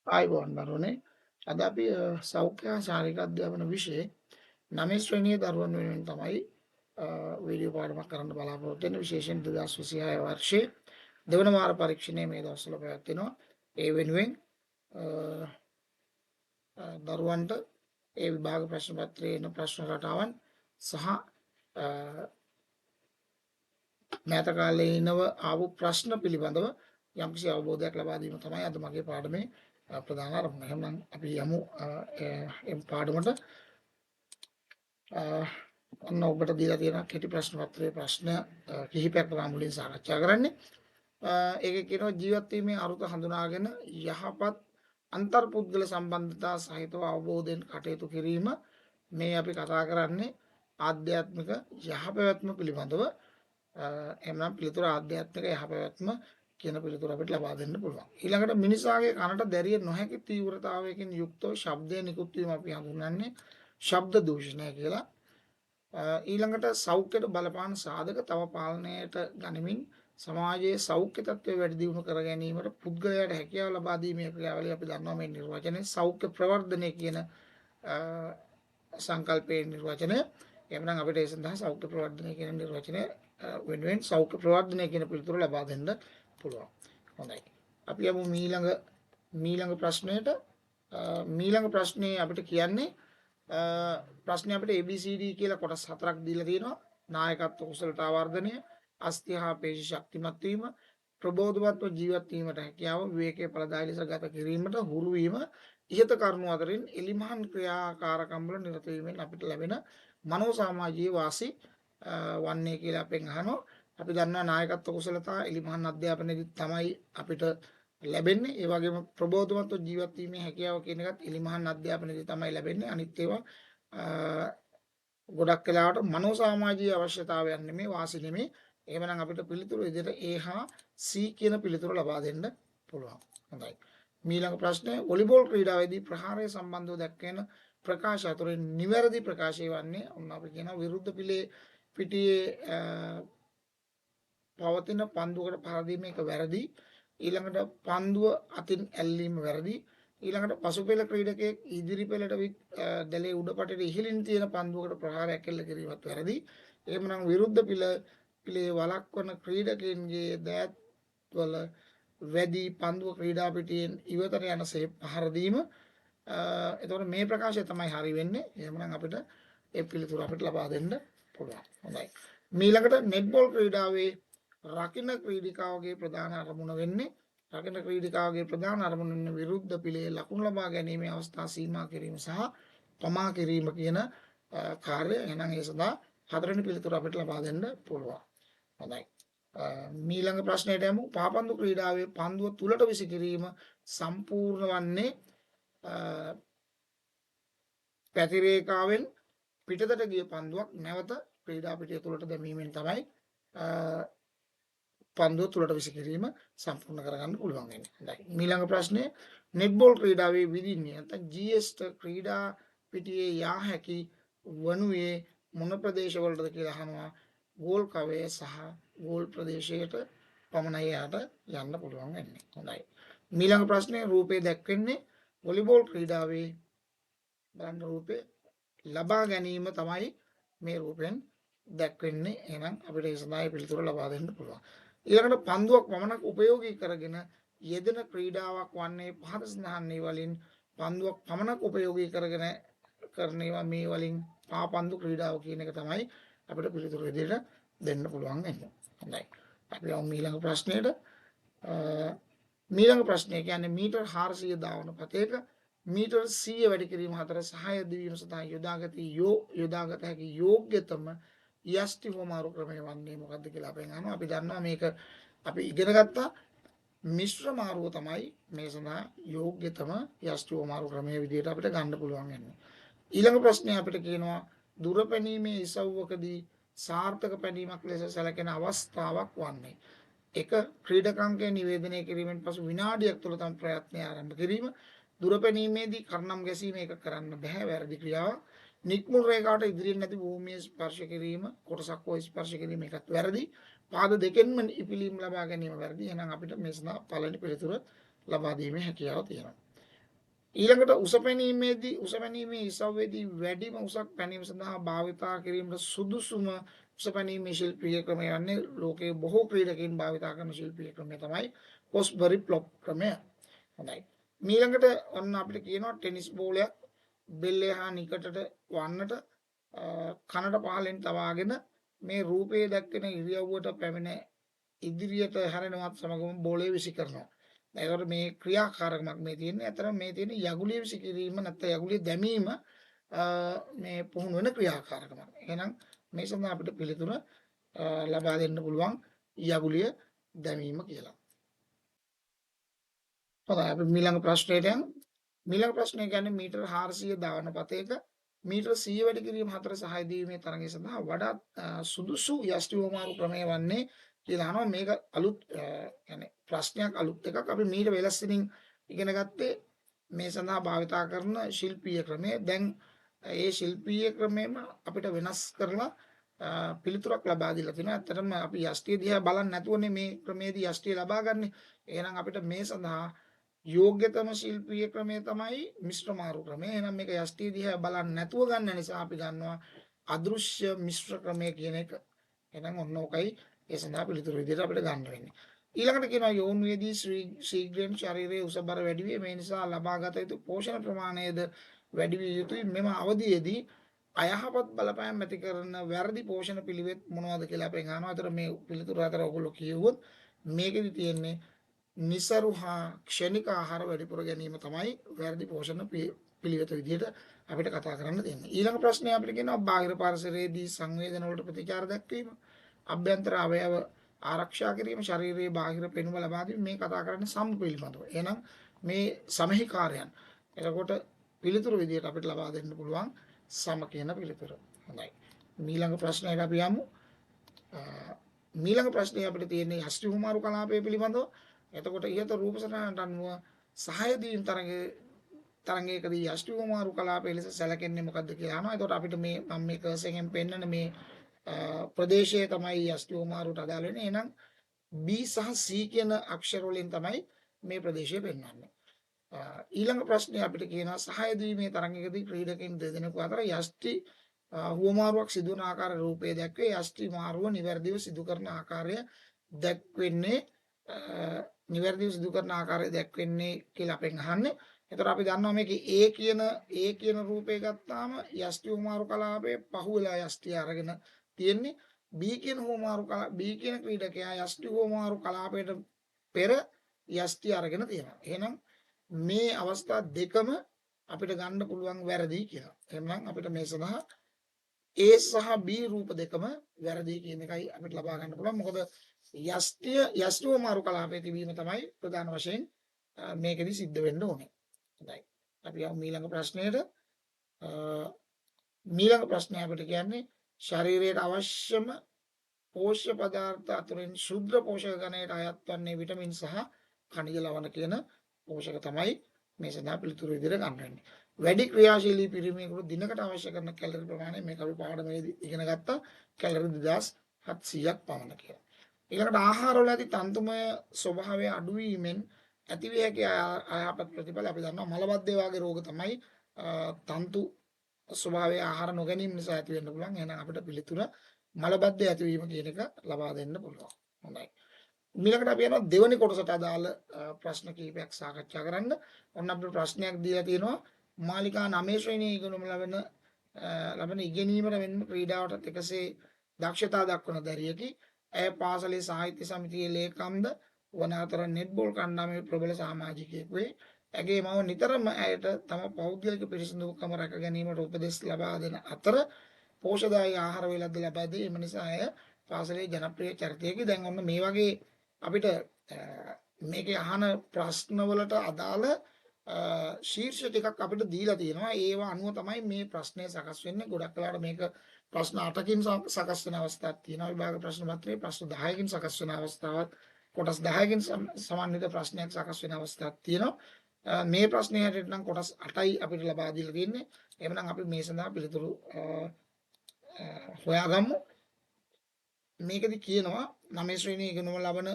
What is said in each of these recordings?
ආයුබෝවන් දරුවනේ අද අපි සෞඛ්‍ය හා ශාරීරික අධ්‍යාපන විෂයේ 9 ශ්‍රේණියේ දරුවන් වෙනුවෙන් තමයි වීඩියෝ පාඩමක් කරන්න බලාපොරොත්තු වෙන්නේ විශේෂයෙන් 2026 වර්ෂයේ දෙවන වාර පරීක්ෂණය මේ දවස්වල පැවැත්වෙනවා ඒ වෙනුවෙන් දරුවන්ට ඒ විභාග ප්‍රශ්න පත්‍රයේ එන ප්‍රශ්න රටාවන් සහ මෑත කාලේ ඉනව ආපු ප්‍රශ්න පිළිබඳව යම්කිසි අවබෝධයක් ලබා දීම තමයි අද මගේ පාඩමේ ප්‍රධාන අරමුණ. එහෙනම් අපි යමු එම් පාඩමට. ඔන්න ඔබට දීලා තියෙන කෙටි ප්‍රශ්න පත්‍රයේ ප්‍රශ්න කිහිපයක් තමයි මුලින් සාකච්ඡා කරන්නේ. ඒකේ කියනවා ජීවත් වීමේ අරුත හඳුනාගෙන යහපත් අන්තර්පුද්ගල සම්බන්ධතා සහිතව අවබෝධයෙන් කටයුතු කිරීම මේ අපි කතා කරන්නේ ආධ්‍යාත්මික යහපැවැත්ම පිළිබඳව. එමනම් පිළිතුර ආධ්‍යාත්මික යහපැවැත්ම කියන පිළිතුර අපිට ලබා දෙන්න පුළුවන්. ඊළඟට මිනිසාගේ කනට දැරිය නොහැකි තීව්‍රතාවයකින් යුක්තව ශබ්දය නිකුත් වීම අපි හඳුන්වන්නේ ශබ්ද දූෂණය කියලා. ඊළඟට සෞඛ්‍යයට බලපාන සාධක තව පාලනයට ගනිමින් සමාජයේ සෞඛ්‍ය තත්ත්වය වැඩි දියුණු කර ගැනීමට පුද්ගලයාට හැකියාව ලබා දීමේ ක්‍රියාවලිය අපි දන්නවා මේ නිර්වචනයේ සෞඛ්‍ය ප්‍රවර්ධනය කියන සංකල්පයේ නිර්වචනය. එhmenan අපිට ඒ සඳහා සෞඛ්‍ය ප්‍රවර්ධනය කියන නිර්වචනය වෙනුවෙන් සෞඛ්‍ය ප්‍රවර්ධනය කියන පිළිතුර ලබා දෙන්න පුළුවන්. හොඳයි. අපි යමු මීළඟ ප්‍රශ්නයට. මීළඟ ප්‍රශ්නේ අපිට කියන්නේ ප්‍රශ්නේ අපිට ABCD කියලා කොටස් හතරක් දීලා තියෙනවා. නායකත්ව කුසලතා වර්ධනය, අස්ථි හා පේශි ශක්තිමත් වීම, ප්‍රබෝධවත්ව ජීවත් වීමට හැකියාව, විවේකයේ ඵලදායී ලෙස ගත කිරීමට හුරු වීම, ඉහත කරුණු අතරින් එලිමහන් ක්‍රියාකාරකම් වල නිරත වීමෙන් අපිට ලැබෙන මනෝ සමාජීය වාසි වන්නේ කියලා අපෙන් අහනවා. අපි දන්නවා නායකත්ව කුසලතා එලිමහන් අධ්‍යාපනයේදී තමයි අපිට ලැබෙන්නේ. ඒ වගේම ප්‍රබෝධවත්ව ජීවත් වීමේ හැකියාව කියන එකත් එලිමහන් අධ්‍යාපනයේදී තමයි ලැබෙන්නේ. අනිත් ඒවා ගොඩක් වෙලාවට මනෝ සමාජීය අවශ්‍යතාවයන් නෙමෙයි වාසි නෙමෙයි. එහෙමනම් අපිට පිළිතුරු විදිහට A හා C කියන පිළිතුරු ලබා දෙන්න පුළුවන්. හොඳයි. ඊළඟ ප්‍රශ්නය වොලිබෝල් ක්‍රීඩාවේදී ප්‍රහාරය සම්බන්ධව දැක්වෙන ප්‍රකාශ අතරින් නිවැරදි ප්‍රකාශය වන්නේ ඔන්න අපි කියනවා විරුද්ධ පිටියේ පවතින පන්දුවකට පහර දීම එක වැරදි. ඊළඟට පන්දුව අතින් ඇල්ලීම වැරදි. ඊළඟට පසුපෙළ ක්‍රීඩකයෙක් ඉදිරි පෙළට දැලේ උඩ පටේ ඉහළින් තියෙන පන්දුවකට ප්‍රහාරයක් එල්ල කිරීමත් වැරදි. එහෙමනම් විරුද්ධ පිළේ වළක්වන ක්‍රීඩකයන්ගේ දෑත් වල වැඩි පන්දුව ක්‍රීඩා පිටියෙන් ඉවතට යනසේ පහර දීම. එතකොට මේ ප්‍රකාශය තමයි හරි වෙන්නේ. එහෙමනම් අපිට ඒ පිළිතුර අපිට ලබා දෙන්න පුළුවන්. හොඳයි. ඊළඟට නෙට්බෝල් ක්‍රීඩාවේ රකින්න ක්‍රීඩිකාවගේ ප්‍රධාන අරමුණ වෙන්නේ ක්‍රීඩිකාවගේ ප්‍රධාන අරමුණ වෙන්නේ විරුද්ධ පිළේ ලකුණු ලබා ගැනීමේ අවස්ථා සීමා කිරීම සහ පමා කිරීම කියන කාර්ය. එහෙනම් ඒ සඳහා හතරවෙනි පිළිතුර අපිට ලබා දෙන්න පුළුවන්. හොඳයි. ඊළඟ ප්‍රශ්නයට යමු. පාපන්දු ක්‍රීඩාවේ පන්දුව තුලට විසි කිරීම සම්පූර්ණ වන්නේ පැතිරේකාවෙන් පිටතට ගිය පන්දුවක් නැවත ක්‍රීඩා පිටිය තුලට දැමීමෙන් තමයි පන්දුව තුලට විසි කිරීම සම්පූර්ණ කරගන්න පුළුවන් වෙන්නේ. හොඳයි. ඊළඟ ප්‍රශ්නය නෙට්බෝල් ක්‍රීඩාවේ විදින්නේ නැත්නම් GS ක්‍රීඩා පිටියේ යා හැකි වනුයේ මොන ප්‍රදේශවලටද කියලා අහනවා. ගෝල් කවය සහ ගෝල් ප්‍රදේශයට පමණයි යාට යන්න පුළුවන් වෙන්නේ. හොඳයි. ඊළඟ ප්‍රශ්නේ රූපේ දැක්වෙන්නේ වොලිබෝල් ක්‍රීඩාවේ බලන්න රූපේ ලබා ගැනීම තමයි මේ රූපෙන් දැක්වෙන්නේ. එහෙනම් අපිට ඒ සඳහා පිළිතුර ලබා දෙන්න පුළුවන්. ඊළඟට පන්දුවක් පමණක් උපයෝගී කරගෙන යෙදෙන ක්‍රීඩාවක් වන්නේ පහත සඳහන් වලින් පන්දුවක් පමණක් උපයෝගී කරගෙන කරන ඒවා මේ වලින් පාපන්දු ක්‍රීඩාව කියන එක තමයි අපිට පිළිතුරු විදිහට දෙන්න පුළුවන් වෙන්නේ. හොඳයි. අපි යමු ඊළඟ ප්‍රශ්නෙට. ඊළඟ ප්‍රශ්නය කියන්නේ මීටර් 400 දාවන පතේක මීටර් 100 වැඩි කිරීම හතර සහාය දීම සඳහා යොදාගත හැකි යෝග්‍යතම යෂ්ටි හෝමාරු ක්‍රමය වන්නේ මොකක්ද කියලා අපෙන් අහනවා. අපි දන්නවා මේක අපි ඉගෙන ගත්තා මිශ්‍ර මාරුව තමයි මේ සඳහා යෝග්‍යතම යෂ්ටි හෝමාරු ක්‍රමය විදිහට අපිට ගන්න පුළුවන් වෙන්නේ. ඊළඟ ප්‍රශ්නය අපිට කියනවා දුර පැනීමේ ඉසව්වකදී සාර්ථක පැනීමක් ලෙස සැලකෙන අවස්ථාවක් වන්නේ එක ක්‍රීඩකංකය නිවේදනය කිරීමෙන් පසු විනාඩියක් තුළ තම ප්‍රයත්නය ආරම්භ කිරීම. දුර පැනීමේදී කර්ණම් ගැසීම එක කරන්න බෑ වැරදි ක්‍රියාවක්. නික්මුල් රේඛාවට ඉදිරියෙන් නැති භූමිය ස්පර්ශ කිරීම කොටසක් හෝ ස්පර්ශ කිරීම එකත් වැරදි. පාද දෙකෙන්ම ඉපිලීම් ලබා ගැනීම වැරදි. එහෙනම් අපිට මේ සඳහා පළවෙනි පිළිතුර ලබා දීමේ හැකියාව තියෙනවා. ඊළඟට උස පැනීමේදී උස පැනීමේ ඉසව්වේදී වැඩිම උසක් පැනීම සඳහා භාවිතා කිරීමට සුදුසුම උස පැනීමේ ශිල්පීය ක්‍රමය වන්නේ ලෝකයේ බොහෝ ක්‍රීඩකයන් භාවිතා කරන ශිල්පීය ක්‍රමය තමයි පොස්බරි ප්ලොප් ක්‍රමය. හොඳයි. ඊළඟට ඔන්න අපිට කියනවා ටෙනිස් බෝලයක් බෙල්ලේ හා නිකටට වන්නට කනට පහලෙන් තවාගෙන මේ රූපයේ දැක්වෙන ඉරියව්වට පැමිණ ඉදිරියට හැරෙනවත් සමගම බෝලය විසි කරනවා. ඒකට මේ ක්‍රියාකාරකමක් මේ තියෙන්නේ. අතර මේ තියෙන යගුලිය විසි කිරීම නැත්නම් යගුලිය දැමීම මේ පුහුණු වෙන ක්‍රියාකාරකමක්. එහෙනම් මේ සඳහා අපිට පිළිතුර ලබා දෙන්න පුළුවන් යගුලිය දැමීම කියලා. හොඳයි අපි ඊළඟ ප්‍රශ්නයට යමු. ඊළඟ ප්‍රශ්නය කියන්නේ මීටර 400 දාන පතයක මීටර 100 වැඩි කිරීම 4 සහාය දීමේ තරඟය සඳහා වඩාත් සුදුසු යෂ්ටි වමාරු ක්‍රමය වන්නේ කියලා අහනවා. මේක අලුත් يعني ප්‍රශ්නයක් අලුත් එකක්. අපි මීට වෙලස්සිනින් ඉගෙන ගත්තේ මේ සඳහා භාවිතා කරන ශිල්පීය ක්‍රමය. දැන් ඒ ශිල්පීය ක්‍රමයම අපිට වෙනස් කරලා පිළිතුරක් ලබා දීලා තිනවා. ඇත්තටම අපි යෂ්ටිය දිහා බලන්නේ නැතුවනේ මේ ක්‍රමයේදී යෂ්ටිය ලබා ගන්න. එහෙනම් අපිට මේ සඳහා යෝග්‍යතම ශිල්පීය ක්‍රමය තමයි මිශ්‍ර මාරු ක්‍රමය. එහෙනම් මේක යෂ්ටිය දිහා බලන්නේ නැතුව ගන්න නිසා අපි ගන්නවා අදෘශ්‍ය මිශ්‍ර ක්‍රමය කියන එක. එහෙනම් ඔන්න ඔකයි ඒ සඳහා පිළිතුරු විදිහට අපිට ගන්න වෙන්නේ. ඊළඟට කියනවා යෝන් වේදී ශීඝ්‍රයෙන් ශරීරයේ උස බර වැඩි වේ. මේ නිසා ලබාගත යුතු පෝෂණ ප්‍රමාණයද වැඩි විය යුතුයි. මෙම අවධියේදී අයහපත් බලපෑම් ඇති කරන වැරදි පෝෂණ පිළිවෙත් මොනවද කියලා අපෙන් අහනවා. ඒතර මේ පිළිතුරු අතර ඔයගොල්ලෝ කියවුවොත් මේකෙදි තියෙන්නේ නිසරු හා ක්ෂණික ආහාර වැඩිපුර ගැනීම තමයි වැරදි පෝෂණ පිළිවෙත විදිහට අපිට කතා කරන්න තියෙන්නේ. ඊළඟ ප්‍රශ්නය අපිට කියනවා බාහිර පරිසරයේදී සංවේදන වලට ප්‍රතිචාර දක්වීම, අභ්‍යන්තර අවයව ආරක්ෂා කිරීම, ශරීරයේ බාහිර පෙනුම ලබා දීම මේ කතා කරන්නේ සම පිළිබඳව. එහෙනම් මේ සමහිකාරයන්. එතකොට පිළිතුරු විදිහට අපිට ලබා දෙන්න පුළුවන් සම කියන පිළිතුර. හොඳයි. ඊළඟ ප්‍රශ්නයට අපි යමු. ඊළඟ ප්‍රශ්නේ අපිට තියෙන්නේ යෂ්ටි හුමාරු කලාපය පිළිබඳව. එතකොට ඉහත රූප සටහනට අනුව සහාය දීම් තරංගයකදී යෂ්ටි හුමාරු කලාපය ලෙස සැලකෙන්නේ මොකක්ද කියලා අහනවා. එතකොට අපිට මේ මම මේ කර්සරෙන් පෙන්නන මේ ප්‍රදේශය තමයි යෂ්ටි හුමාරුට අදාළ වෙන්නේ. එහෙනම් B සහ C කියන අක්ෂර වලින් තමයි මේ ප්‍රදේශය පෙන්වන්නේ. ඊළඟ ප්‍රශ්නේ අපිට කියනවා සහාය දීමේ තරඟයකදී ක්‍රීඩකයන් දෙදෙනෙකු අතර යෂ්ටි හුවමාරුවක් සිදු වන ආකාර රූපය දැක්වේ. යෂ්ටි මාරුව නිවැරදිව සිදු කරන ආකාරය දැක්වෙන්නේ නිවැරදිව සිදු කරන ආකාරය දැක්වෙන්නේ කියලා අපෙන් අහන්නේ. එතකොට අපි දන්නවා මේකේ A කියන රූපය ගත්තාම යෂ්ටි හුවමාරු කලාපයේ පහුවෙලා යෂ්ටි අරගෙන තියෙන්නේ. B කියන ක්‍රීඩකයා යෂ්ටි හුවමාරු කලාපයට පෙර යෂ්ටි අරගෙන තියෙනවා. එහෙනම් මේ අවස්ථා දෙකම අපිට ගන්න පුළුවන් වැරදි කියලා. එහෙනම් අපිට මේ සඳහා A සහ B රූප දෙකම වැරදි කියන එකයි අපිට ලබා ගන්න පුළුවන්. මොකද යෂ්ටිව මාරු කලාපයේ තිබීම තමයි ප්‍රධාන වශයෙන් මේකෙදි සිද්ධ වෙන්න ඕනේ. හොඳයි. අපි යමු ඊළඟ ප්‍රශ්නයට. ඊළඟ ප්‍රශ්නය අපිට කියන්නේ ශරීරයට අවශ්‍යම පෝෂ්‍ය පදාර්ථ අතුරින් ශුද්ධ පෝෂක ගණයට අයත් වන්නේ විටමින් සහ khනිජ ලවණ කියන පෝෂක තමයි මේ සඳහා පිළිතුරු විදිහට ගන්න වෙන්නේ. වැඩි ක්‍රියාශීලී පිරිමියෙකුට දිනකට අවශ්‍ය කරන කැලරි ප්‍රමාණය මේක අපි පාඩමේදී ඉගෙන ගත්තා. කැලරි 2700ක් පමණ කියලා. ඊළඟට ආහාර වල ඇති තන්තුමය ස්වභාවය අඩු වීමෙන් ඇතිවිය හැකි අයහපත් ප්‍රතිඵල අපි දන්නවා මලබද්ධය වගේ රෝග තමයි තන්තු ස්වභාවය ආහාර නොගැනීම නිසා ඇති වෙන්න පුළුවන්. එහෙනම් අපිට පිළිතුර මලබද්ධය ඇතිවීම කියන එක ලබා දෙන්න පුළුවන්. හොඳයි. ඊළඟට අපි යනවා දෙවැනි කොටසට අදාළ ප්‍රශ්න කිහිපයක් සාකච්ඡා කරන්න. ඔන්න අපිට ප්‍රශ්නයක් දීලා තියෙනවා මාලිකා 9 ශ්‍රේණියේ ඉගෙනුම ලබන ඉගෙනීමට වෙන්න ක්‍රීඩාවට එකසේ දක්ෂතා දක්වන දරියකි. ඇය පාසලේ සාහිත්‍ය සමිතියේ ලේකම්ද වන අතර නෙට්බෝල් කණ්ඩායමේ ප්‍රබල සමාජිකයෙක් වේ. ඇගේ මව නිතරම ඇයට තම පෞද්ගලික පිරිසිදුකම රැක ගැනීමට උපදෙස් ලබා දෙන අතර පෝෂ්‍යදායී ආහාර වේලක්ද ලබා දී. එම නිසා ඇය පාසලේ ජනප්‍රිය චරිතයකි. දැන් ඔන්න මේ වගේ අපිට මේකේ අහන ප්‍රශ්නවලට අදාළ ශීර්ෂ ටිකක් අපිට දීලා තියෙනවා. ඒවා අනුව තමයි මේ ප්‍රශ්නය සකස් වෙන්නේ. ගොඩක් වෙලාවට මේක ප්‍රශ්න 8කින් සකස් වෙන අවස්ථාවක් තියෙනවා. විභාග ප්‍රශ්න පත්‍රයේ ප්‍රශ්න 10කින් සකස් වෙන අවස්ථාවක්, කොටස් 10කින් සමන්විත ප්‍රශ්නයක් සකස් වෙන අවස්ථාවක් තියෙනවා. මේ ප්‍රශ්නේ හැටියට නම් කොටස් 8යි අපිට ලබා දීලා තියෙන්නේ. එහෙනම් අපි මේ සඳහා පිළිතුරු හොයාගමු. මේකෙදි කියනවා 9 ශ්‍රේණියේ ඉගෙනුම ලබන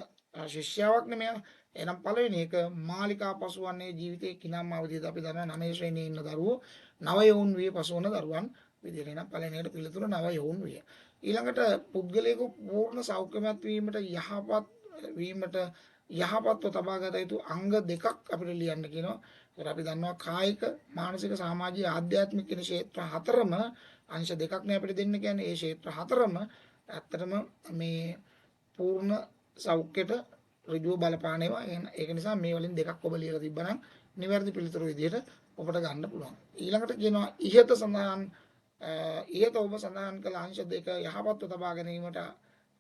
ශිෂ්‍යාවක් නෙමෙයි. එහෙනම් පළවෙනි එක මාලිකා පසුවන්නේ ජීවිතයේ කිනම් අවධියද අපි දන්නවා 9 ශ්‍රේණියේ ඉන්න දරුවෝ නව යොවුන් විය පසුවන දරුවන් විදිහට. එහෙනම් පළවෙනි එකට පිළිතුර නව යොවුන් විය. ඊළඟට පුද්ගලයෙකු පූර්ණ සෞඛ්‍යමත් වීමට යහපත්ව තබාගත යුතු අංග දෙකක් අපිට ලියන්න කියනවා. ඒකට අපි දන්නවා කායික, මානසික, සමාජීය, ආධ්‍යාත්මික කියන ක්ෂේත්‍ර හතරම අංශ දෙකක් නේ අපිට දෙන්න කියන්නේ. ඒ ක්ෂේත්‍ර හතරම ඇත්තටම මේ පූර්ණ සෞඛ්‍යයට ඍජුව බලපාන ඒවා. ඒක නිසා මේ වලින් දෙකක් ඔබ ලියලා තිබ්බනම් නිවැරදි පිළිතුරු විදිහට ඔබට ගන්න පුළුවන්. ඊළඟට කියනවා ඉහත ඔබ සඳහන් කළ අංශ දෙක යහපත්ව තබා ගැනීමට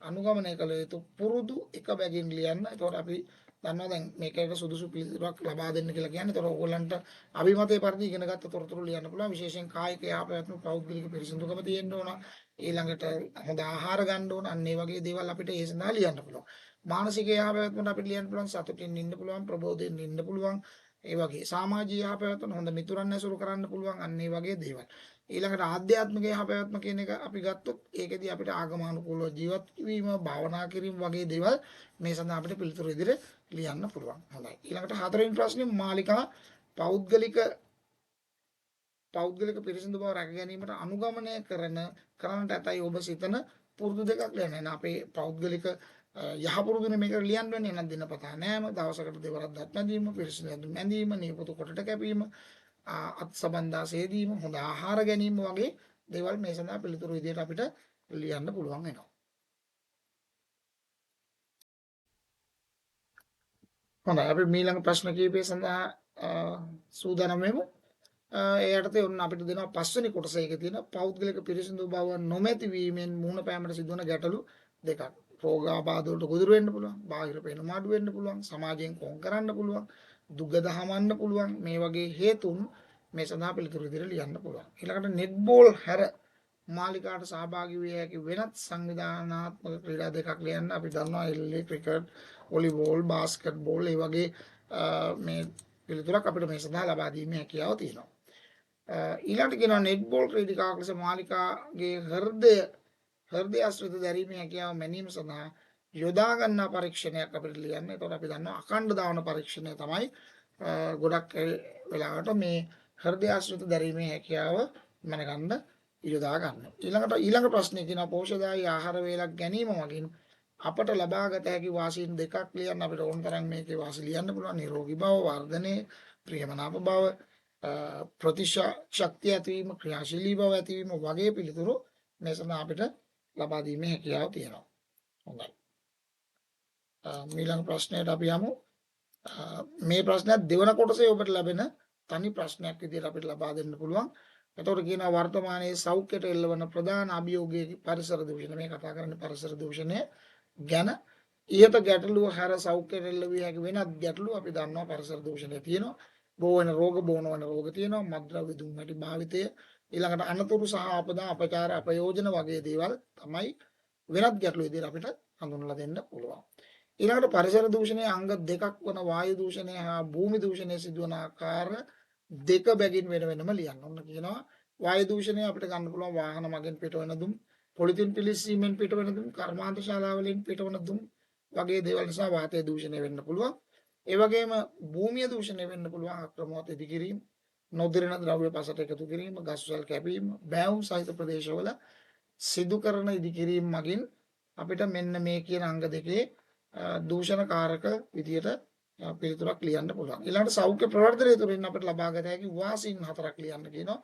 අනුගමනය කළ යුතු පුරුදු එක බැගින් ලියන්න. එතකොට අපි දන්නවා දැන් මේකට සුදුසු පිළිතුරක් ලබා දෙන්න කියලා කියන්නේ. එතකොට ඕගොල්ලන්ට අභිමතයේ පරිදි ඉගෙනගත්ත තොරතුරු ලියන්න පුළුවන්. විශේෂයෙන් කායික යහපැවැත්ම, පෞද්ගලික පිරිසිදුකම තියෙන්න ඕන. ඊළඟට හොඳ ආහාර ගන්න ඕන. අන්න ඒ වගේ දේවල් අපිට ඒ සඳහා ලියන්න පුළුවන්. මානසික යහපැවැත්මට අපිට ලියන්න පුළුවන් සතුටින් ඉන්න පුළුවන්, ප්‍රබෝධයෙන් ඉන්න පුළුවන්. ඒ වගේ සමාජීය යහපැවැත්ම හොඳ මිතුරන් ඇසුරු කරන්න පුළුවන්. අන්න ඒ වගේ දේවල්. ඊළඟට ආධ්‍යාත්මික යහපැවැත්ම කියන එක අපි ගත්තොත් ඒකෙදී අපිට ආගමනුකූලව ජීවත් වීම, භාවනා කිරීම වගේ දේවල් මේ සඳහා අපිට පිළිතුරු විදිහට ලියන්න පුළුවන්. හොඳයි. ඊළඟට හතරවෙනි ප්‍රශ්නේ මාලිකා පෞද්ගලික පිරිසිදු බව රැක ගැනීමට අනුගමනය කරන්නට ඇතයි ඔබ සිතන පුරුදු දෙකක් ලියන්න. එහෙනම් අපේ පෞද්ගලික යහපුරුදුනේ මේක ලියන්න වෙන්නේ. එහෙනම් දිනපතා නෑම, දවසකට දෙවරක් දත් මැදීම, පිරිසිදු ඇඳුම් මැදීම, නියපොතු කොටට කැපීම, අත් සබන්දා සේදීම, හොඳ ආහාර ගැනීම වගේ දේවල් මේ සඳහා පිළිතුරු විදිහට අපිට ලියන්න පුළුවන් වෙනවා. හොඳයි අපි ඊළඟ ප්‍රශ්න කීපය සඳහා සූදානම් වෙමු. ඒ යටතේ ඔන්න අපිට දෙනවා පස්වෙනි කොටස. ඒකේ තියෙන පෞද්ගලික පිරිසිදු බව නොමැති වීමෙන් මුහුණ පෑමට සිදුවන ගැටලු දෙකක්. රෝගාබාධ වලට ගොදුරු වෙන්න පුළුවන්, බාහිර පේන මාඩු වෙන්න පුළුවන්, සමාජයෙන් කොන් කරන්න පුළුවන්, දුගද හමන්න පුළුවන්. මේ වගේ හේතුන් මේ සඳහා පිළිතුරු විදිහට ලියන්න පුළුවන්. ඊළඟට නෙට්බෝල් හැර මාලිකාට සහභාගී විය හැකි වෙනත් සංවිධානාත්මක ක්‍රීඩා දෙකක් ලියන්න. අපි දන්නවා එල්ලේ ක්‍රිකට්, වොලිබෝල්, බාස්කට් බෝල් ඒ වගේ මේ පිළිතුරක් අපිට මේ සඳහා ලබා දීමේ හැකියාව තියෙනවා. ඊළඟට කියනවා නෙට්බෝල් ක්‍රීඩිකාවක් ලෙස මාලිකාගේ හෘදය ආශ්‍රිත දැරීමේ හැකියාව මැනීම සඳහා යොදා ගන්නා පරීක්ෂණයක් අපිට ලියන්න. ඒතකොට අපි දන්නවා අඛණ්ඩ දාන පරීක්ෂණය තමයි ගොඩක් වෙලාවට මේ හෘදය ආශ්‍රිත දැරීමේ හැකියාව මැනගන්න යොදා ගන්න. ඊළඟ ප්‍රශ්නේ කියනවා පෝෂ්‍යදායී ආහාර වේලක් ගැනීම මගින් අපට ලබාගත හැකි වාසීන් දෙකක් ලියන්න. අපිට ඕන තරම් මේකේ වාසි ලියන්න පුළුවන්. නිරෝගී බව, වර්ධනය, ප්‍රියමනාප බව, ප්‍රතිශක්තිය ඇතිවීම, ක්‍රියාශීලී බව ඇතිවීම වගේ පිළිතුරු මේ සඳහා අපිට ලබා දීමේ හැකියාව තියෙනවා. හොඳයි. ඊළඟ ප්‍රශ්නයට අපි යමු. මේ ප්‍රශ්නයත් දෙවන කොටසේ ඔබට ලැබෙන තනි ප්‍රශ්නයක් විදිහට අපිට ලබා දෙන්න පුළුවන්. එතකොට කියනවා වර්තමානයේ සෞඛ්‍යයට එල්ලවන ප්‍රධාන අභියෝගයේ පරිසර දූෂණය. මේ කතා කරන්නේ පරිසර දූෂණය ගැන. ඊට ගැටලුව හැර සෞඛ්‍යයට එල්ල විය හැකි වෙනත් ගැටලු අපි දන්නවා පරිසර දූෂණය තියෙනවා. බෝ වෙන රෝග තියෙනවා. මත්ද්‍රව්‍ය දුම් වැටි භාවිතය, ඊළඟට අනතුරු සහ අපදා අපචාර අපයෝජන වගේ දේවල් තමයි වෙනත් ගැටලු විදිහට අපිට හඳුන්වලා දෙන්න පුළුවන්. ඊළඟට පරිසර දූෂණයේ අංග දෙකක් වන වායු දූෂණය හා භූමි දූෂණය සිදුවන ආකාර දෙක බැගින් වෙන වෙනම ලියන්න. ඕන කියනවා වායු දූෂණය අපිට ගන්න පුළුවන් වාහන මගින් පිටවන දුම්, පොලිතින් පිලිස්සීමෙන් පිටවන දුම්, කර්මාන්ත ශාලාවලින් පිටවන දුම් වගේ දේවල් නිසා වාතය දූෂණය වෙන්න පුළුවන්. ඒ වගේම භූමිය දූෂණය වෙන්න පුළුවන් අක්‍රමවත් ඉදිකිරීම, නොදිරණ ද්‍රව්‍ය පසට එකතු කිරීම, ගස්වැල් කැපීම, බෑවුම් සහිත ප්‍රදේශවල සිදු කරන ඉදිකිරීම මගින් අපිට මෙන්න මේ කියන අංග දෙකේ දූෂණකාරක විදියට පිළිතුරක් ලියන්න පුළුවන්. ඊළඟට සෞඛ්‍ය ප්‍රවර්ධනය තුළින් අපිට ලබාගත හැකි වාසීන් හතරක් ලියන්න කියනවා.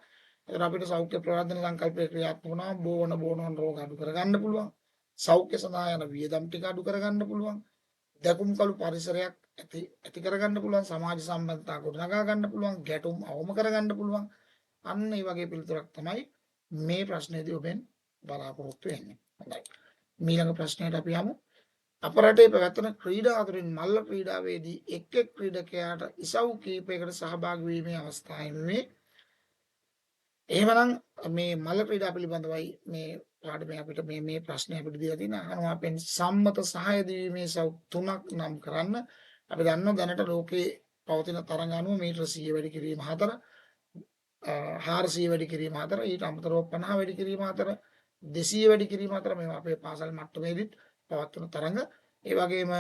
ඒතර අපිට සෞඛ්‍ය ප්‍රවර්ධන සංකල්පය ක්‍රියාත්මක වුණාම බෝවන රෝග අඩු කරගන්න පුළුවන්. සෞඛ්‍ය සඳහා යන වියදම් ටික අඩු කරගන්න පුළුවන්. දැකුම්කලු පරිසරයක් ඇති කරගන්න පුළුවන්. සමාජ සම්බන්ධතා ගොඩනගා ගන්න පුළුවන්. ගැටුම් අවම කරගන්න පුළුවන්. අන්න ඒ වගේ පිළිතුරක් තමයි මේ ප්‍රශ්නේදී ඔබෙන් බලාපොරොත්තු වෙන්නේ. හොඳයි. ඊළඟ ප්‍රශ්නයට අපි යමු. අප රටේ පැවැත්වෙන ක්‍රීඩා අතරින් මල්ල ක්‍රීඩාවේදී එක් ක්‍රීඩකයාට ඉසව් කීපයකට සහභාගී වීමේ අවස්ථාවේ මේ එහෙමනම් මේ මල්ල ක්‍රීඩා පිළිබඳවයි මේ පාඩමේ අපිට මේ ප්‍රශ්නේ අපිට දීලා තියෙනවා. අහනවා අපෙන් සම්මත සහාය දීමේ සව් තුනක් නම් කරන්න. අපි දන්නවා දැනට ලෝකේ පවතින තරඟ අනුව මීටර 100 වැඩි කිරීම 4, 400 වැඩි කිරීම 4, ඊට අමතරව 50 වැඩි කිරීම 4, 200 වැඩි කිරීම 4 මේවා අපේ පාසල් මට්ටමේදීත් පවත්වන තරඟ. ඒ වගේම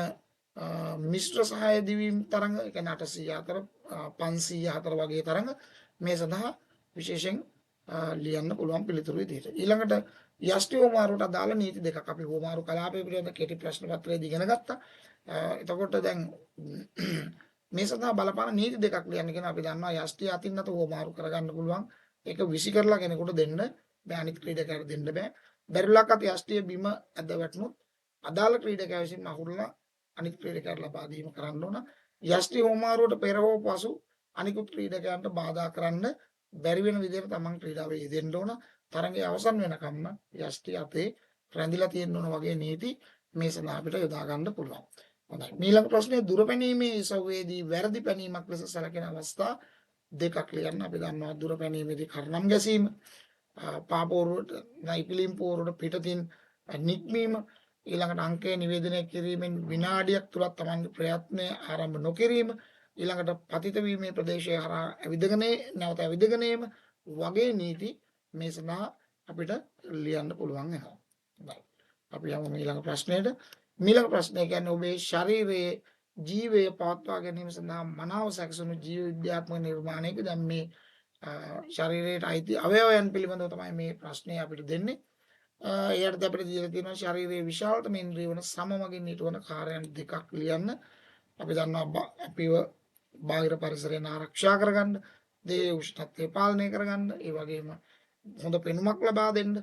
මිශ්‍ර සහාය දිවීම් තරඟ ඒ කියන්නේ 804 504 වගේ තරඟ මේ සඳහා විශේෂයෙන් ලියන්න පුළුවන් පිළිතුරු විදිහට. ඊළඟට යෂ්ටි හෝමාරුවට අදාළ නීති දෙකක් අපි හෝමාරු කලාපය පිළිබඳ කෙටි ප්‍රශ්න පත්‍රයේදී ඉගෙන ගත්තා. එතකොට දැන් මේ සඳහා බලපාන නීති දෙකක් ලියන්න කියන අපි දන්නවා යෂ්ටි අතින් නැත හෝමාරු කරගන්න පුළුවන්. ඒක විසි කරලා කෙනෙකුට දෙන්න බෑ අනිත් ක්‍රීඩකයාට දෙන්න බෑ. බැරිලක්වත් යෂ්ටිය බිම ඇද වැටුනොත් අදාළ ක්‍රීඩකයා විසින් අහුරලා අනිත් ක්‍රීඩකයාට ලබා දීම කරන්න ඕන. යෂ්ටි හෝමාරුවට පෙර හෝ පසු අනිකුත් ක්‍රීඩකයන්ට බාධා කරන්න බැරි වෙන විදිහට තමන් ක්‍රීඩාවේ යෙදෙන්න ඕන. තරගය අවසන් වෙනකම්ම යෂ්ටි අතේ රැඳිලා තියෙන්න ඕන වගේ නීති මේ සඳහා අපිට යොදා ගන්න පුළුවන්. හොඳයි. ඊළඟ ප්‍රශ්නේ දුර පැනීමේ ඉසව්වේදී වැරදි පැනීමක් ලෙස සැලකෙන අවස්ථා දෙකක් ලියන්න. අපි දන්නවා දුර පැනීමේදී කර්ණම් ගැසීම, පාපෝරුවට නයිපිලිම් පෝරුවට පිටතින් නික්මීම, ඊළඟට අංකය නිවේදනය කිරීමෙන් විනාඩියක් තුලත් තමන්ගේ ප්‍රයත්නය ආරම්භ නොකිරීම, ඊළඟට පතිත වීමේ ප්‍රදේශය හරහා නැවත ඇවිදගෙන ඒම වගේ නීති මේ සඳහා අපිට ලියන්න පුළුවන් වෙනවා. හොඳයි. අපි යමු ඊළඟ ප්‍රශ්නයට. ඊළඟ ප්‍රශ්නය කියන්නේ ඔබේ ශරීරයේ ජීවය පවත්වා ගැනීම සඳහා මනාව සැකසුණු ජීව විද්‍යාත්මක නිර්මාණයක දැන් මේ ශරීරයට අයිති අවයවයන් පිළිබඳව තමයි මේ ප්‍රශ්නය අපිට දෙන්නේ. එයට අපිට දීලා තියෙනවා ශරීරයේ විශාලතම ඉන්ද්‍රිය වන සමමගින් නිටවන කාර්යයන් දෙකක් ලියන්න. අපි දන්නවා අපිව බාහිර පරිසරයෙන් ආරක්ෂා කරගන්න, දේහයේ උෂ්ණත්වය පාලනය කරගන්න, ඒ වගේම හොඳ පෙනුමක් ලබා දෙන්න,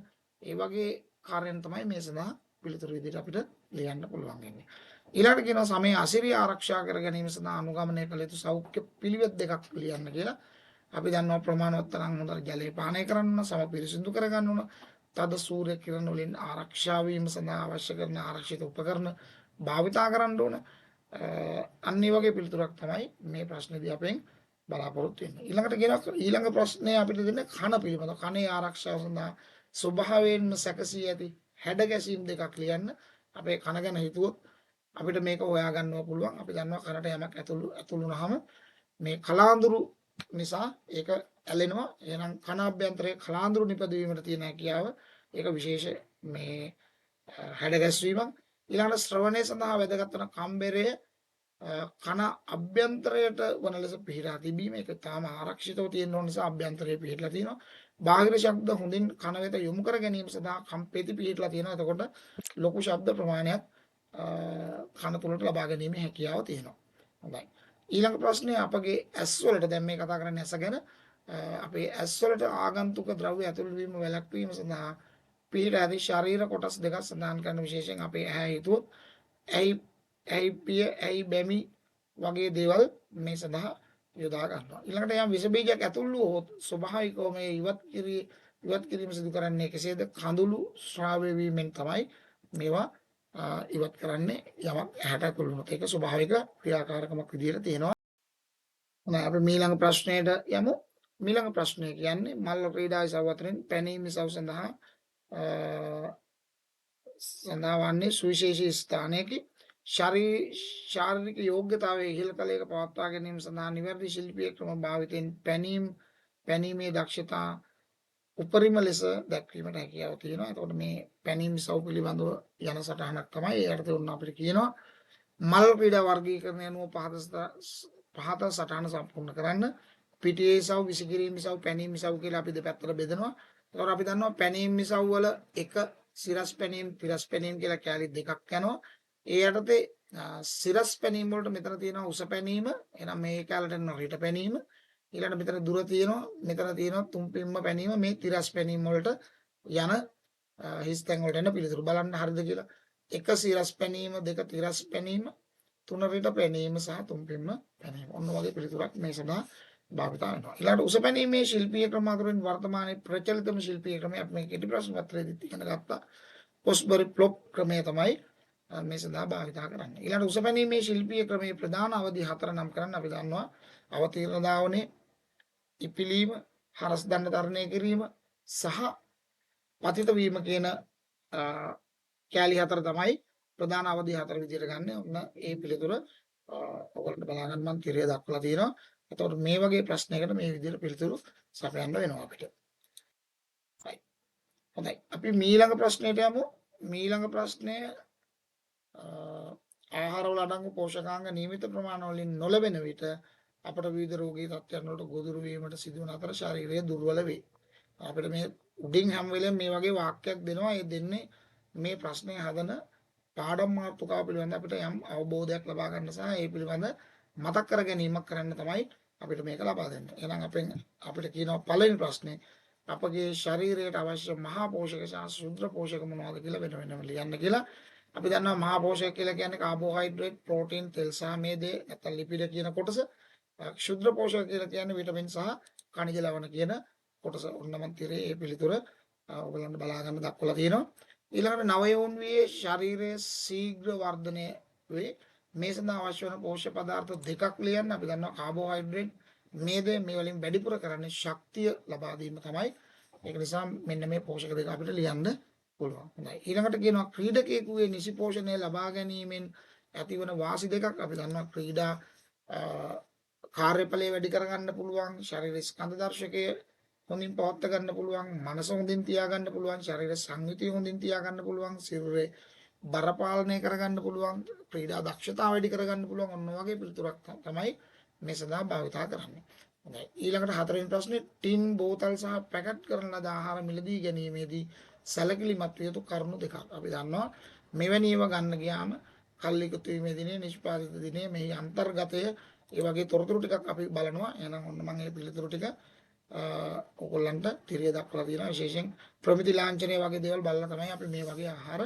ඒ වගේ කාර්යයන් තමයි මේ සඳහා පිළිතුරු විදිහට අපිට ලියන්න පුළුවන් වෙන්නේ. ඊළඟට කියනවා සමය අසිරිය ආරක්ෂා කර ගැනීම සඳහා අනුගමනය කළ යුතු සෞඛ්‍ය පිළිවෙත් දෙකක් ලියන්න කියලා. අපි දන්නවා ප්‍රමාණවත් තරම් හොඳට ජලය පානය කරන්න ඕන, සම පිරිසිදු කරගන්න ඕන, තද සූර්ය කිරණ වලින් ආරක්ෂා වීම සඳහා අවශ්‍ය කරන ආරක්ෂිත උපකරණ භාවිතා කරන්න ඕන. අන්න ඒ වගේ පිළිතුරක් තමයි මේ ප්‍රශ්නේදී අපෙන් බලාපොරොත්තු වෙන්නේ. ඊළඟට කියනවා ඊළඟ ප්‍රශ්නේ අපිට දෙන්නේ කන පිළිබඳව. කනේ ආරක්ෂාව සඳහා ස්වභාවයෙන්ම සැකසී ඇති හැඩ ගැසීම් දෙකක් ලියන්න. අපේ කන ගැන හිතුවොත් අපිට මේක හොයා ගන්නව පුළුවන්. අපි දන්නවා කනට යමක් ඇතුළු වුණාම මේ කලාඳුරු නිසා ඒක ඇලෙනවා. එහෙනම් කන අභ්‍යන්තරයේ කලාඳුරු නිපදවීමට තියෙන හැකියාව ඒක විශේෂ මේ හැඩ ගැස්වීමක්. ඊළඟට ශ්‍රවණය සඳහා වැදගත් වන කම්බරය කන අභ්‍යන්තරයට වන ලෙස පිහිටා තිබීම. ඒක තාම ආරක්ෂිතව තියෙන නිසා අභ්‍යන්තරයේ පිහිටලා තියෙනවා. බාහිර ශබ්ද හොඳින් කන වෙත යොමු කර ගැනීම සඳහා කම්පෙති පිහිටලා තියෙනවා. එතකොට ලොකු ශබ්ද ප්‍රමාණයක් කන තුලට ලබා ගැනීමේ හැකියාව තියෙනවා. හොඳයි. ඊළඟ ප්‍රශ්නේ අපගේ ඇස් වලට දැන් මේ කතා කරන්නේ ඇස ගැන. අපේ ඇස් වලට ආගන්තුක ද්‍රව්‍ය ඇතුළු වීම වැළැක්වීම සඳහා පිහිට ඇති ශරීර කොටස් දෙකක් සඳහන් කරන විශේෂයෙන් අපේ ඇහැ හිතුවොත් ඇයි පිය ඇයි බැමි වගේ දේවල් මේ සඳහා යොදා ගන්නවා. ඊළඟට යම් විස බීජයක් ඇතුළු වූ ස්වභාවිකව මේ ඉවත් කිරීම සිදු කරන්නේ කෙසේද? කඳුළු ශ්‍රාව්‍ය වීමෙන් තමයි මේවා ඉවත් කරන්නේ. යමක් ඇහැට ඇතුළු වුණොත් ඒක ස්වභාවික ක්‍රියාකාරකමක් විදිහට තියෙනවා. අපි ඊළඟ ප්‍රශ්නයට යමු. ඊළඟ ප්‍රශ්නය කියන්නේ මල්ල ක්‍රීඩා ඉසව් අතරින් පැනීම ඉසව් සඳහා වන්නේ සුවිශේෂී ස්ථානයකි. ශාරීරික යෝග්‍යතාවයේ ඉහළ තලයක පවත්වා ගැනීම සඳහා නිවැරදි ශිල්පීය ක්‍රම භාවිතයෙන් පැනීමේ දක්ෂතා උපරිම ලෙස දැක්වීමට හැකියාව තියෙනවා. එතකොට මේ පැනීම ඉසව් පිළිබඳව යන සටහනක් තමයි ඒකට උන්න අපිට කියනවා මල් ක්‍රීඩා වර්ගීකරණය අනුව පහත සටහන සම්පූර්ණ කරන්න. පිටියේ ඉසව්, විසිකිරීම ඉසව්, පැනීම ඉසව් කියලා අපි දෙපැත්තට බෙදනවා. එතකොට අපි දන්නවා පැනීම ඉසව් වල එක සිරස් පැනීම, තිරස් පැනීම කියලා කැලි දෙකක් යනවා. ඒ යටතේ සිරස් පැනීම වලට මෙතන තියෙනවා උස පැනීම. එහෙනම් මේ කැලට යනවා රිට පැනීම. ඊළඟට මෙතන දුර තියෙනවා, මෙතන තියෙනවා තුම්පින්ම පැනීම. මේ තිරස් පැනීම වලට යන හිස් තැන් වලට එන පිළිතුරු බලන්න හරිද කියලා. එක සිරස් පැනීම, දෙක තිරස් පැනීම, තුන රිට පැනීම සහ තුම්පින්ම පැනීම. ඔන්න වගේ පිළිතුරක් මේ සඳහා භාවිතා වෙනවා. ඊළඟට උස පැනීමේ ශිල්පීය ක්‍රම අතරින් වර්තමානයේ ප්‍රචලිතම ශිල්පීය ක්‍රමය අපි මේ කෙටි ප්‍රශ්න පත්‍රයේදී ඉගෙන ගත්තා. පොස්බරි ප්ලොප් ක්‍රමය තමයි මේ සඳහා භාවිතා කරන්නේ. ඊළඟට උස පැනීමේ ශිල්පීය ක්‍රමයේ ප්‍රධාන අවධි 4 නම් කරන්න අපි දන්නවා. අවතීර්ණ ධාවනය, ඉපිලීම, හරස් දණ්ඩ තරණය කිරීම සහ පතිත වීම කියන කැලි 4 තමයි ප්‍රධාන අවධි 4 විදිහට ගන්න. ඔන්න ඒ පිළිතුර ඔයගොල්ලන්ට බලා ගන්න මම තිරය දක්වලා තියෙනවා. එතකොට මේ වගේ ප්‍රශ්නයකට මේ විදිහට පිළිතුරු සපයන්න වෙනවා අපිට. right. හොඳයි. අපි ඊළඟ ප්‍රශ්නයට යමු. ඊළඟ ප්‍රශ්නය ආහාරවල ආහාරවල අඩංගු පෝෂකාංග නියමිත ප්‍රමාණ වලින් නොලැබෙන විට අපට විවිධ රෝගී තත්ත්වයන් වලට ගොදුරු වීමට සිදුවන අතර ශරීරය දුර්වල වේ. අපිට මේ උඩින් හැම වෙලේම මේ වගේ වාක්‍යයක් දෙනවා. ඒ දෙන්නේ මේ ප්‍රශ්නේ හදන පාඩම් මාතෘකාව පිළිබඳ අපිට යම් අවබෝධයක් ලබා ගන්න සහ ඒ පිළිබඳ මතක් කර ගැනීමක් කරන්න තමයි අපිට මේක ලබා දෙන්නේ. එහෙනම් අපිට කියනවා පළවෙනි ප්‍රශ්නේ අපගේ ශරීරයට අවශ්‍ය මහා පෝෂක සහ ශුද්ධ පෝෂක මොනවද කියලා වෙන වෙනම ලියන්න කියලා. අපි දන්නවා මහා පෝෂක කියලා කියන්නේ කාබෝහයිඩ්‍රේට්, ප්‍රෝටීන්, තෙල් සහ මේදේ නැත්නම් ලිපිඩ කියන කොටස. ශුද්ධ පෝෂක කියලා කියන්නේ විටමින් සහ khනිජ ලවණ කියන කොටස. ඔන්න මම තිරේ මේ පිළිතුර ඔයගලන්ට බලා ගන්න දක්වලා තියෙනවා. ඊළඟට නවයෝන් වියේ ශරීරයේ ශීඝ්‍ර වර්ධනය වේ. මේ සඳහා අවශ්‍ය වන පෝෂක පදාර්ථ දෙකක් ලියන්න. අපි දන්නවා කාබෝහයිඩ්‍රේට්, මේදේ මේ වලින් වැඩිපුර කරන්නේ ශක්තිය ලබා දීම තමයි. ඒක නිසා මෙන්න මේ පෝෂක දෙක අපිට ලියන්න පුළුවන්. හොඳයි. ඊළඟට කියනවා ක්‍රීඩකයෙකුගේ නිසි පෝෂණය ලබා ගැනීමෙන් ඇතිවන වාසි දෙකක්. අපි දන්නවා ක්‍රීඩා කාර්යඵලය වැඩි කරගන්න පුළුවන්, ශරීර ස්කන්ධ දර්ශකය හොඳින් පවත්වා ගන්න පුළුවන්, මනස හොඳින් තියාගන්න පුළුවන්, ශරීර සංයුතිය හොඳින් තියාගන්න පුළුවන්, ශරීරයේ බර පාලනය කරගන්න පුළුවන්, ක්‍රීඩා දක්ෂතාව වැඩි කරගන්න පුළුවන්. ඔන්න වගේ පිළිතුරක් තමයි මේ සඳහා භාවිතා කරන්නේ. හොඳයි. ඊළඟට හතරවෙනි ප්‍රශ්නේ ටින් බෝතල් සහ පැකට් කරන ලද ආහාර මිලදී ගැනීමේදී සැලකිලිමත් විය යුතු කරුණු දෙකක්. අපි දන්නවා මෙවැනි ඒවා ගන්න ගියාම කල්ලිකතු වීමේ දිනේ, නිෂ්පාදිත දිනේ මෙහි අන්තර්ගතය ඒ වගේ තොරතුරු ටිකක් අපි බලනවා. එහෙනම් ඔන්න මම මේ පිළිතුරු ටික ඔයගොල්ලන්ට තිරිය දක්වලා තියෙනවා. විශේෂයෙන් ප්‍රමිති ලාංඡනය වගේ දේවල් බලලා තමයි අපි මේ වගේ ආහාර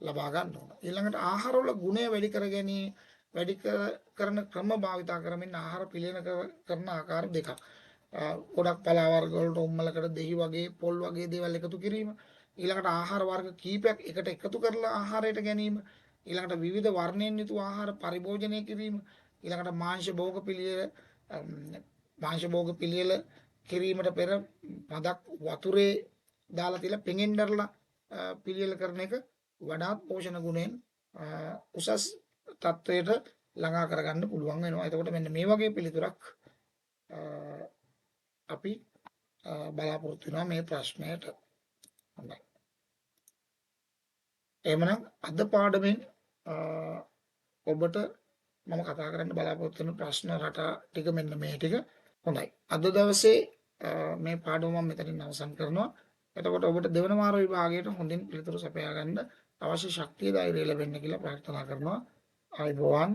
ලබා ගන්න ඕන. ඊළඟට ආහාරවල ගුණය වැඩි කරන ක්‍රම භාවිතා කරමින් ආහාර පිළියෙල කරන ආකාර දෙකක්. ගොඩක් පලා වර්ග වලට උම්මලකට දෙහි වගේ පොල් වගේ දේවල් එකතු කිරීම. ඊළඟට ආහාර වර්ග කීපයක් එකට එකතු කරලා ආහාරයට ගැනීම. ඊළඟට විවිධ වර්ණයෙන් යුතු ආහාර පරිභෝජනය කිරීම. ඊළඟට මාංශ භෝග පිළියෙල කිරීමට පෙර මදක් වතුරේ දාලා තියලා පෙඟෙන්නරලා පිළියෙල කරන එක වඩාත් පෝෂණ ගුණයෙන් උසස් තත්වයට ළඟා කරගන්න පුළුවන් වෙනවා. එතකොට මෙන්න මේ වගේ පිළිතුරක් අපි බලාපොරොත්තු වෙනවා මේ ප්‍රශ්නයට. හොඳයි. එහෙමනම් අද පාඩමෙන් ඔබට මම කතා කරන්න බලාපොරොත්තු වෙන ප්‍රශ්න රටා ටික මෙන්න මේ ටික. හොඳයි. අද දවසේ මේ පාඩම මම මෙතනින් අවසන් කරනවා. එතකොට ඔබට දෙවන වාර විභාගයට හොඳින් පිළිතුරු සපයා ගන්න අවශ්‍ය ශක්තිය ධෛර්යය ලැබෙන්න කියලා ප්‍රාර්ථනා කරනවා. ආයුබෝවන්.